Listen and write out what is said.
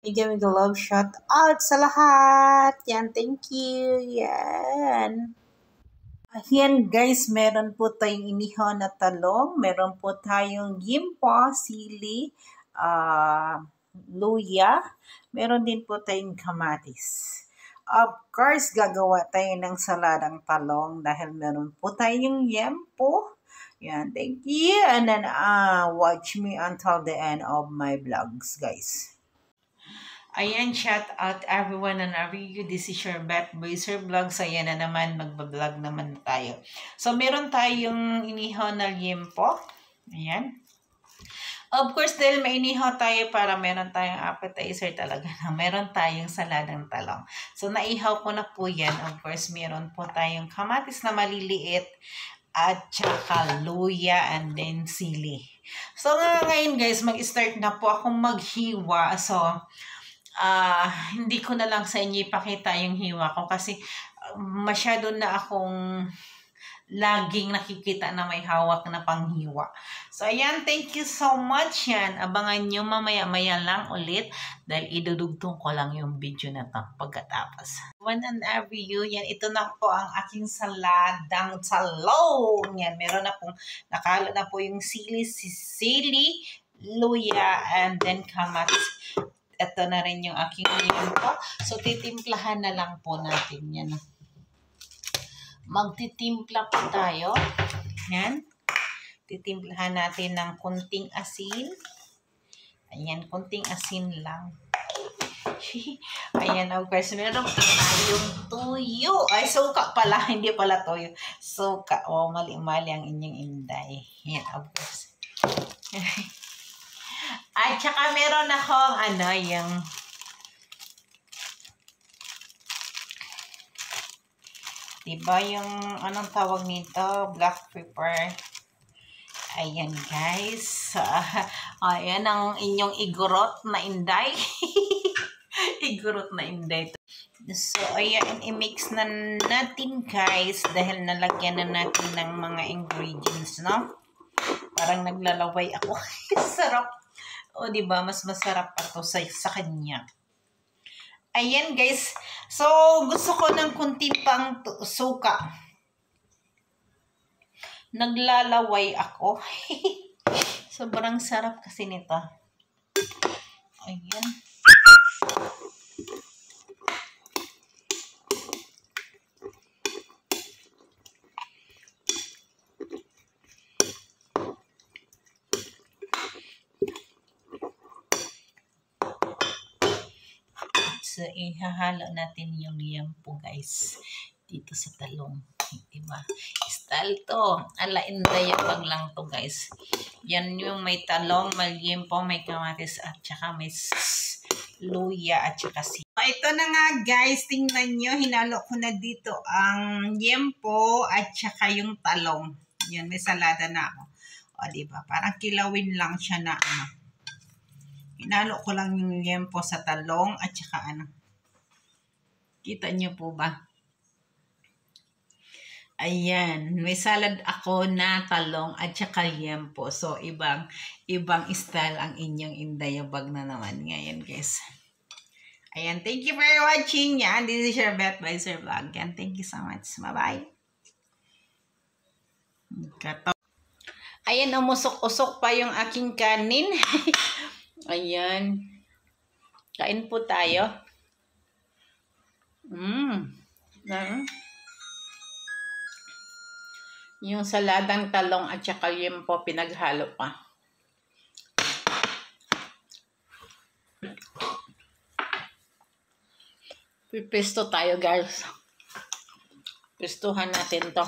Bigyan mo love shout out sa lahat. Yan, thank you. Yan. Ayan guys, meron po tayong inihaw na talong. Meron po tayong gimpo, sili, luya. Meron din po tayong kamatis. Of course, gagawa tayo ng saladang talong dahil meron po tayong yempo. Yan, thank you. And then, watch me until the end of my vlogs, guys. Ayan, shout out everyone and every you. This is your Beth Boyser Vlogs. Ayan na naman, magbablog naman tayo. So, meron tayong inihaw na liempo. Ayan. Of course, dahil may inihaw tayo para meron tayong appetizer talaga na meron tayong saladang talong. So, naihaw ko na po yan. Of course, meron po tayong kamatis na maliliit at saka luya and then sili. So, ngayon guys, mag-start na po akong maghiwa. So, hindi ko na lang sa inyo ipakita yung hiwa ko kasi masyado na akong laging nakikita na may hawak na panghiwa. So, ayan, thank you so much yan. Abangan nyo mamaya-maya lang ulit dahil idudugtong ko lang yung video na to pagkatapos. One and every you, yan, ito na po ang aking saladang talong. Yan, meron na pong, nakalo na po yung sili, luya, and then kamatis. Ito na rin yung aking liempo. So, titimplahan na lang po natin yan. Magtitimpla po tayo. Yan. Titimplahan natin ng kunting asin. Ayan, kunting asin lang. Ayan, of course, meron po tayong tuyo. Ay, suka pala. Hindi pala tuyo. Suka. Oh, mali-mali ang inyong inday. Yan, of course. At saka meron akong yung diba yung anong tawag nito? Black pepper. Ayan guys. Ayan ang inyong igurot na inday. Igurot na inday. So ayan, i-mix na natin guys dahil nalagyan na natin ng mga ingredients, no? Parang naglalaway ako. Sarap. O, diba? Mas masarap pa to sa kanya. Ayan, guys. So, gusto ko ng kunti pang suka. Naglalaway ako. Sobrang sarap kasi nito. Ayan. So, ihahalo natin yung liempo guys dito sa talong. Diba? Style to. Ala, indayabag lang to guys. Yan yung may talong, may liempo, may kamatis at saka may luya at saka sili. So, ito na nga guys. Tingnan nyo. Hinalo ko na dito ang liempo at saka yung talong. Yan, may salada na ako. O, diba? Parang kilawin lang siya na Hinalo ko lang yung liempo sa talong at saka Kita niyo po ba? Ayan. May salad ako na talong at saka liempo. So, ibang style ang inyong indayabag na naman ngayon, guys. Ayan. Thank you for watching. Yan. This is your Beth Boyser Vlog. Yan. Thank you so much. Bye-bye. Ayan. Umusok-usok pa yung aking kanin. Ayan. Kain po tayo. Yung saladang talong at saka liempo pinaghalo pa. Pipesto tayo guys. Pestuhan natin to.